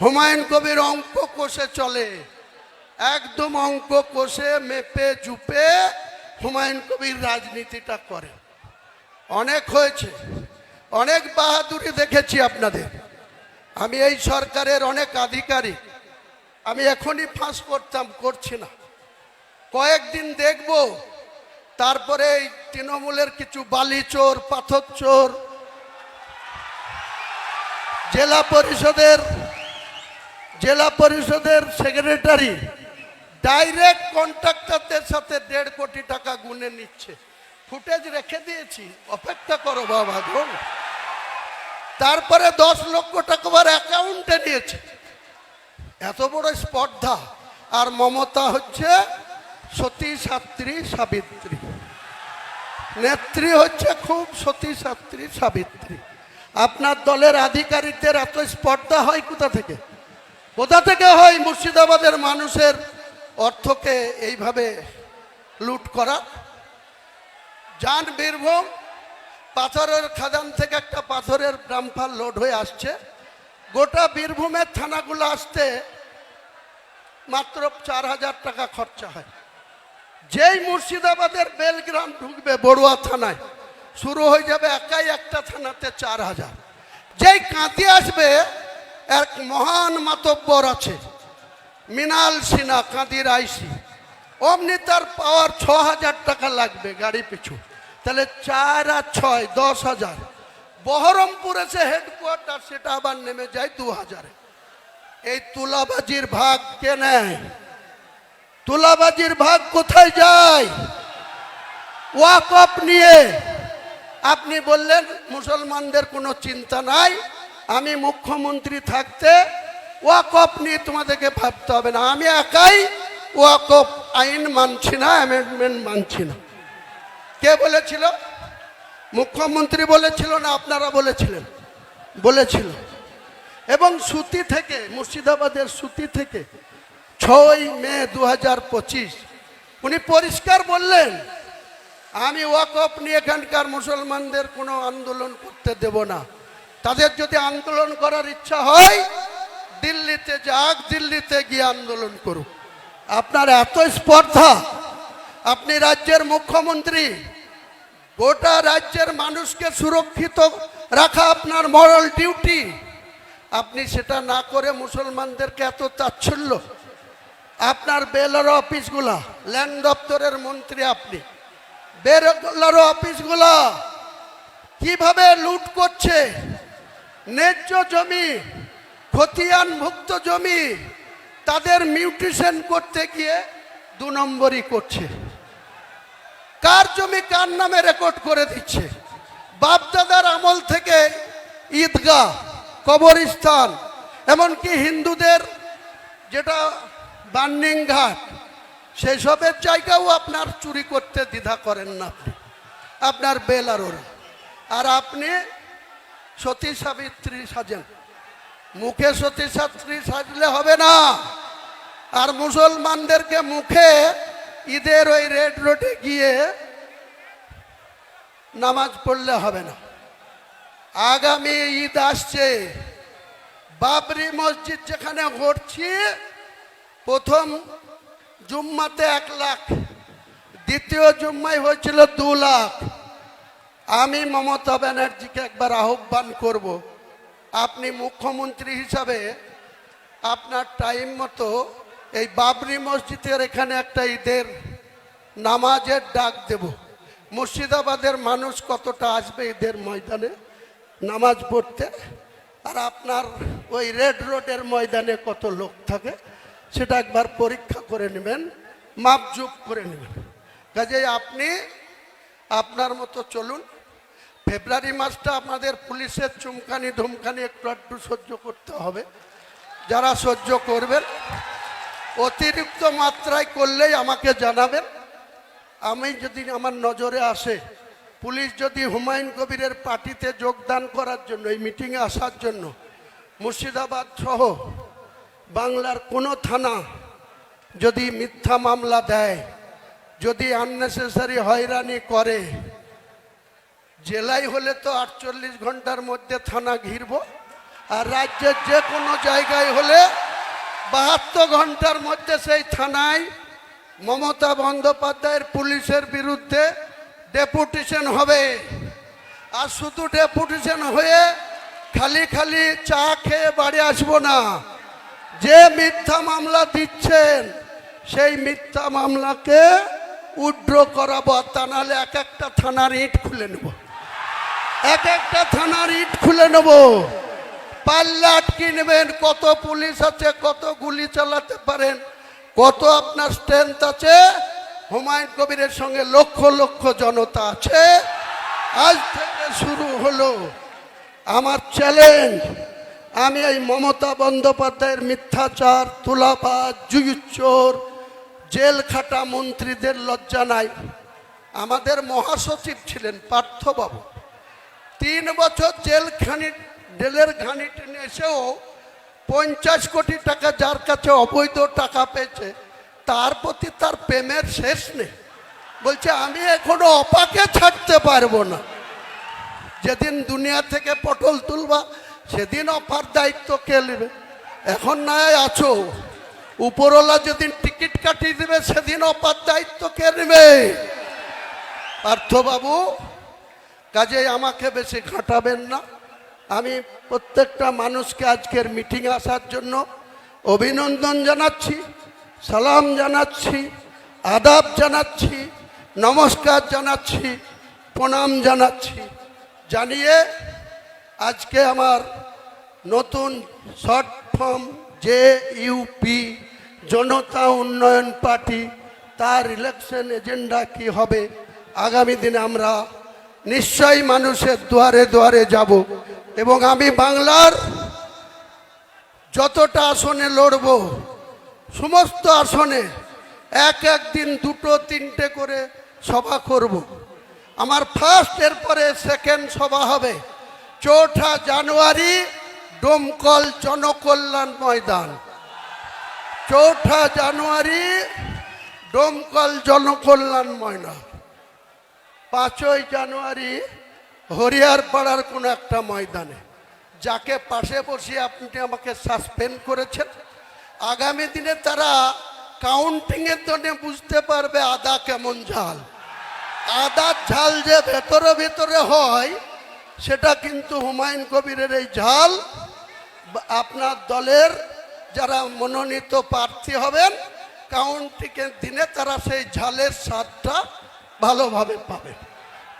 হুমায়ুন কবির অঙ্ক কষে চলে, একদম অঙ্ক কষে মেপে জুপে হুমায়ুন কবির রাজনীতিটা করে। অনেক হয়েছে, অনেক বাহাদুরি দেখেছি আপনাদের। আমি এই সরকারের অনেক আধিকারিক, আমি এখনই ফাঁস করতাম, করছি না, কয়েকদিন দেখব, তারপরে এই তৃণমূলের কিছু বালি চোর, পাথর চোর, জেলা পরিষদের সেক্রেটারি ডাইরেক্ট কন্ট্রাক্টরদের সাথে 1.5 কোটি টাকা গুনে নিচ্ছে। ফুটেজ রেখে দিয়েছি, অপেক্ষা করো বাবা ধরুন। তারপরে 10 লক্ষ টাকা আবার অ্যাকাউন্টে নিয়েছে। এত বড় স্পর্ধা। আর মমতা হচ্ছে সতী সাত্রী সাবিত্রী, নেত্রী হচ্ছে খুব সতী সাত্রী সাবিত্রী। আপনার দলের আধিকারিকদের এত স্পর্ধা হয় কোথা থেকে? কোথা থেকে হয় মুর্শিদাবাদের মানুষের অর্থকে এইভাবে লুট করা? যান বীরভূম, পাথরের খাদান থেকে একটা পাথরের ডাম্পার লোড হয়ে আসছে। গোটা বীরভূমের থানাগুলো আসতে মাত্র 4,000 টাকা খরচা হয়। যেই মুর্শিদাবাদের বেলগ্রাম ঢুকবে বড়ুয়া থানায়, শুরু হয়ে যাবে একাই একটা থানাতে 4,000। যেই কাঁদি আসবে, এক মহান মাতব্বর আছে মৃণাল সিনহা, কাঁদির আইসি, অমনি তার পাওয়ার 6,000 টাকা লাগবে গাড়ি পিছু। তাহলে 4 আর 6 10,000। বহরমপুর এসে হেডকোয়ার্টার, সেটা আবার নেমে যায় 2,000। এই তুলাবাজির ভাগ কে নেয়? তুলাবাজির ভাগ কোথায় যায়? ওয়াকফ নিয়ে। আপনি বললেন মুসলমানদের কোনো চিন্তা নাই, আমি মুখ্যমন্ত্রী থাকতে ওয়াকফ নিয়ে তোমাদেরকে ভাবতে হবে না। আমি একাই ওয়াকফ আইন মানছি না, অ্যামেন্ডমেন্ট মানছি না। কে বলেছিল? মুখ্যমন্ত্রী বলেছিল না আপনারা বলেছিলেন? বলেছিল। এবং সুতি থেকে, মুর্শিদাবাদের সুতি থেকে 6 মে 2025 উনি পরিষ্কার বললেন, আমি ওয়াকফ নিয়ে এখানকার মুসলমানদের কোনো আন্দোলন করতে দেব না। তাদের যদি আন্দোলন করার ইচ্ছা হয় দিল্লিতে যাক, দিল্লিতে গিয়ে আন্দোলন করুক। আপনার এত স্পর্ধা, আপনি রাজ্যের মুখ্যমন্ত্রী, গোটা রাজ্যের মানুষকে সুরক্ষিত রাখা আপনার মরাল ডিউটি। আপনি সেটা না করে মুসলমানদেরকে এত তাচ্ছিল্য। আপনার বেলার অফিসগুলা, ল্যান্ড দপ্তরের মন্ত্রী আপনি, বেলার অফিসগুলা কিভাবে লুট করছে। ন্যায্য জমি, খতিয়ানভুক্ত জমি, তাদের মিউটেশন করতে গিয়ে 2 নম্বরই করছে। কার জমি কার নামে রেকর্ড করে দিচ্ছে। বাপদাদার আমল থেকে ঈদগাহ, কবরস্থান, এমনকি হিন্দুদের যেটা বার্নিং ঘাট, সেসবের জায়গাও আপনার চুরি করতে দ্বিধা করেন না আপনি, আপনার বেলারোরা। আর আপনি সতী সাবিত্রী সাজেন। মুখে সতী সাবিত্রী সাজলে হবে না। আর মুসলমানদেরকে মুখে ঈদের ওই রেড রোডে গিয়ে নামাজ পড়লে হবে না। আগামী ঈদ আসছে, বাবরি মসজিদ যেখানে ঘটছি, প্রথম জুম্মাতে 1 লাখ, দ্বিতীয় জুম্মায় হয়েছিল 2 লাখ। আমি মমতা ব্যানার্জিকে একবার আহ্বান করব, আপনি মুখ্যমন্ত্রী হিসাবে আপনার টাইম মতো এই বাবরি মসজিদের এখানে একটা ঈদের নামাজের ডাক দেব। মুর্শিদাবাদের মানুষ কতটা আসবে ঈদের ময়দানে নামাজ পড়তে, আর আপনার ওই রেড রোডের ময়দানে কত লোক থাকে সেটা একবার পরীক্ষা করে নেবেন, মাপজোক করে নেবেন। কাজেই আপনি আপনার মতো চলুন। ফেব্রুয়ারি মাসটা আপনাদের পুলিশের চুমকানি ধুমকানি একটু সহ্য করতে হবে। যারা সহ্য করবেন, অতিরিক্ত মাত্রায় করলেই আমাকে জানাবেন। আমি যদি আমার নজরে আসে, পুলিশ যদি হুমায়ুন কবিরের পার্টিতে যোগদান করার জন্য, এই মিটিংয়ে আসার জন্য মুর্শিদাবাদ সহ বাংলার কোনো থানা যদি মিথ্যা মামলা দেয়, যদি আননেসেসারি হয়রানি করে, জেলায় হলে তো 48 ঘন্টার মধ্যে থানা ঘিরব, আর রাজ্যের যে কোনো জায়গায় হলে 72 ঘন্টার মধ্যে সেই থানায় মমতা বন্দ্যোপাধ্যায়ের পুলিশের বিরুদ্ধে ডেপুটেশন হবে। আর শুধু ডেপুটেশন হয়ে খালি খালি চা খেয়ে বাড়ি আসবো না। যে মিথ্যা মামলা দিচ্ছেন সেই মিথ্যা মামলাকে উইথড্র করাবো, তা নাহলে এক একটা থানার ইট খুলে নেব, এক একটা থানার ইট খুলে নেব। পাল্লা আটকে নেবেন, কত পুলিশ আছে, কত গুলি চালাতে পারেন, কত আপনার স্ট্রেংথ আছে। হুমায়ুন কবিরের সঙ্গে লক্ষ লক্ষ জনতা আছে। আজ থেকে শুরু হলো আমার চ্যালেঞ্জ। আমি এই মমতা বন্দ্যোপাধ্যায়ের মিথ্যাচার, তুলাবাজ, জুয়ুচোর, জেল খাটা মন্ত্রীদের লজ্জা নাই। আমাদের মহাসচিব ছিলেন পার্থবাবু, 3 বছর জেলের ঘানি টেনে এসেও 50 কোটি টাকা যার কাছে অবৈধ টাকা পেয়েছে তার প্রতি তার প্রেমের শেষ নেই। বলছে আমি এখনো অপাকে ছাড়তে পারবো না। যেদিন দুনিয়া থেকে পটল তুলবা সেদিন অপার দায়িত্ব কে নেবে? এখন নয় আছো, উপরওয়ালা যেদিন টিকিট কাটিয়ে দেবে সেদিন অপার দায়িত্ব কে নেবে? পার্থবাবু, কাজে আমাকে বেশি ঘাঁটাবেন না। আমি প্রত্যেকটা মানুষকে আজকের মিটিংয়ে আসার জন্য অভিনন্দন জানাচ্ছি, সালাম জানাচ্ছি, আদাব জানাচ্ছি, নমস্কার জানাচ্ছি, প্রণাম জানাচ্ছি। জানিয়ে আজকে আমার নতুন শর্ট ফর্ম JUP জনতা উন্নয়ন পার্টি, তার ইলেকশন এজেন্ডা কি হবে আগামী দিনে আমরা নিশ্চয়ই মানুষের দুয়ারে দুয়ারে যাব। এবং আমি বাংলার যতটা আসনে লড়ব সমস্ত আসনে এক দিন 2-3টে করে সভা করব। আমার ফার্স্ট, এরপরে সেকেন্ড সভা হবে 4 জানুয়ারি ডোমকল জনকল্যাণ ময়দান। 4 জানুয়ারি ডোমকল জনকল্যাণ ময়দান। 5 জানুয়ারি হরিয়ারপাড়ার কোনো একটা ময়দানে। যাকে পাশে বসিয়ে আপনি আমাকে সাসপেন্ড করেছেন, আগামী দিনে তারা কাউন্টিংয়ের জন্য বুঝতে পারবে আদা কেমন ঝাল। আদার ঝাল যে ভেতরে ভেতরে হয় সেটা কিন্তু হুমায়ুন কবিরের এই ঝাল আপনার দলের যারা মনোনীত প্রার্থী হবেন কাউন্টিংয়ের দিনে তারা সেই ঝালের স্বাদটা ভালোভাবে পাবে।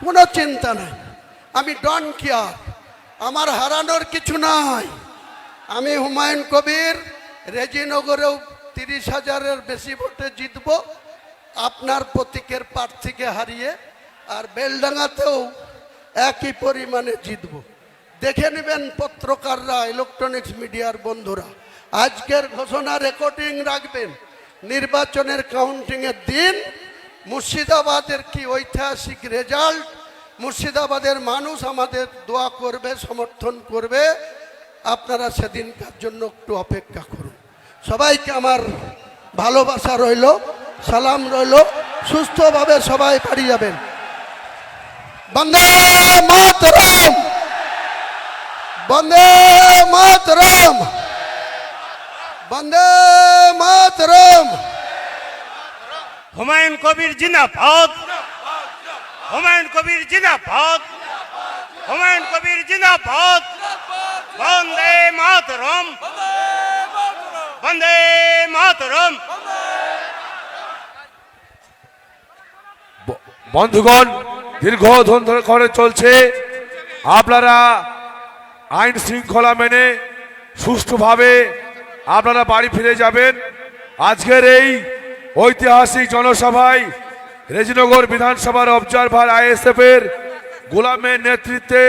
কোনো চিন্তা নাই, আমি ডন কেয়ার, আমার হারানোর কিছু নাই। আমি হুমায়ুন কবির রেজিনগরেও 30,000-এর বেশি ভোটে জিতব আপনার প্রতীকের প্রার্থীকে হারিয়ে, আর বেলডাঙ্গাতেও একই পরিমাণে জিতব। দেখে নেবেন পত্রকাররা, ইলেকট্রনিক্স মিডিয়ার বন্ধুরা, আজকের ঘোষণা রেকর্ডিং রাখবেন। নির্বাচনের কাউন্টিংয়ের দিন মুর্শিদাবাদের কি ঐতিহাসিক রেজাল্ট, মুর্শিদাবাদের মানুষ আমাদের দোয়া করবে, সমর্থন করবে। আপনারা সেদিনকার জন্য একটু অপেক্ষা করুন। সবাইকে আমার ভালোবাসা রইল, সালাম রইল, সুস্থভাবে সবাই বাড়ি যাবেন। বন্দে মাতরম, বন্দে মাতরম, বন্দে মাতরম। হুমায়ুন কবির জিন্দাবাদ, হুমায়ুন কবির জিন্দাবাদ, হুমায়ুন কবির জিন্দাবাদ। বন্দে মাতরম, বন্দে মাতরম। বন্ধুগণ, দীর্ঘদিন ধরে চলছে, আপনারা আইন শৃঙ্খলা মেনে সুষ্ঠুভাবে আপনারা বাড়ি ফিরে যাবেন। আজকের এই ঐতিহাসিক জনসভায় রেজিনগর বিধানসভার অবজারভার ISF এর গোলামের নেতৃত্বে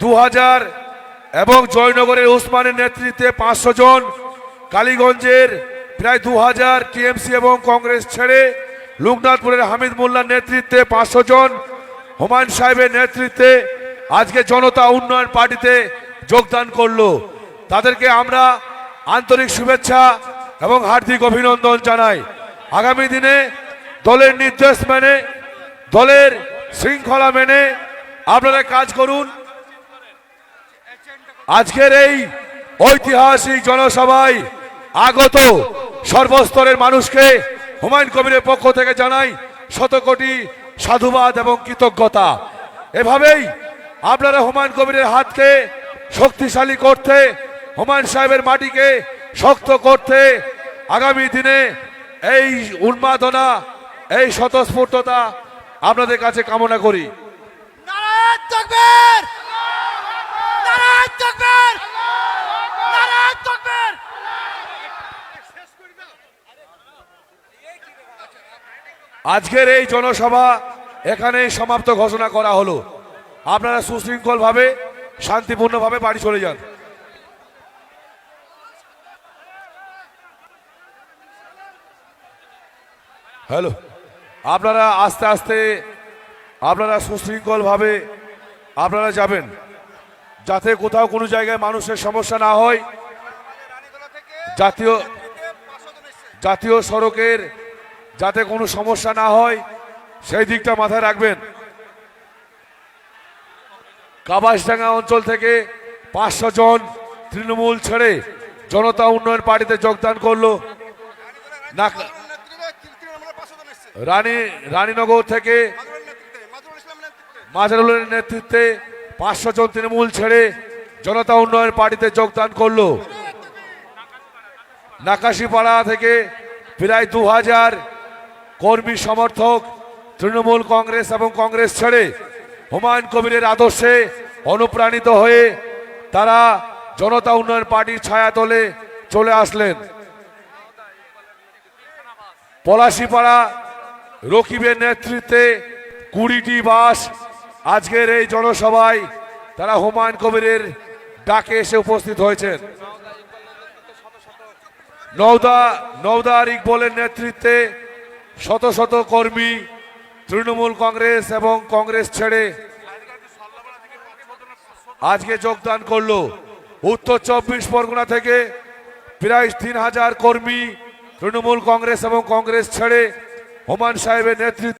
2000 এবং জয়নগরের উসমানের নেতৃত্বে 500 জন, কালীগঞ্জের প্রায় 2000 TMC এবং কংগ্রেস ছেড়ে লোকনাথপুরের হামিদ মোল্লার নেতৃত্বে 500 জন, হুমায়ুন সাহেবের নেতৃত্বে আজকে জনতা উন্নয়ন পার্টিতে যোগদান করলো। তাদেরকে আমরা আন্তরিক শুভেচ্ছা এবং হার্দিক অভিনন্দন জানাই। আগামী দিনে দলের নির্দেশ মেনে, দলের শৃঙ্খলা মেনে আপনারা কাজ করুন। আজকের এই ঐতিহাসিক জনসভায় আগত সর্বস্তরের মানুষকে হুমায়ুন কবিরের পক্ষ থেকে জানাই শতকোটি সাধুবাদ এবং কৃতজ্ঞতা। এভাবেই আপনারা হুমায়ুন কবিরের হাতকে শক্তিশালী করতে, হুমায়ুন সাহেবের মাটিকে শক্ত করতে আগামী দিনে এই উন্মাদনা, এই স্বতঃস্ফূর্ততা আপনাদের কাছে কামনা করি। নারায়ণ তাকবীর, নারায়ণ তাকবীর, আজকের এই জনসভা এখানেই সমাপ্ত ঘোষণা করা হলো। আপনারা সুশৃঙ্খলভাবে শান্তিপূর্ণভাবে বাড়ি চলে যান। হ্যালো, আপনারা আস্তে আস্তে আপনারা সুশৃঙ্খলভাবে আপনারা যাবেন, যাতে কোথাও কোনো জায়গায় মানুষের সমস্যা না হয়। জাতীয় সড়কের যাতে কোনো সমস্যা না হয় সেই দিকটা মাথায় রাখবেন। কাবাসডাঙ্গা অঞ্চল থেকে 500 জন তৃণমূল ছেড়ে জনতা উন্নয়ন পার্টিতে যোগদান করলো। রানীনগর থেকে মাজহারুলের নেতৃত্বে 500 জন তৃণমূল ছেড়ে জনতা উন্নয়ন পার্টিতে যোগদান করলো। নাকাশিপাড়া থেকে প্রায় 2000 কর্মী সমর্থক তৃণমূল কংগ্রেস এবং কংগ্রেস ছেড়ে হুমায়ুন কবিরের আদর্শে অনুপ্রাণিত হয়ে তারা জনতা উন্নয়ন পার্টির ছায়াতলে চলে আসলেন। পলাশিপাড়া রকিবের নেতৃত্বে 20টি বাস আজকের এই জনসভায় তারা হুমায়ুন কবিরের ডাকে এসে উপস্থিত হয়েছেন। নওদা ইকবলের নেতৃত্বে শত শত কর্মী তৃণমূল কংগ্রেস এবং কংগ্রেস ছেড়ে আজকে যোগদান করলো। উত্তর 24 পরগনা থেকে প্রায় 3000 কর্মী তৃণমূল কংগ্রেস এবং কংগ্রেস ছেড়ে হুমায়ুন সাহেবের নেতৃত্বে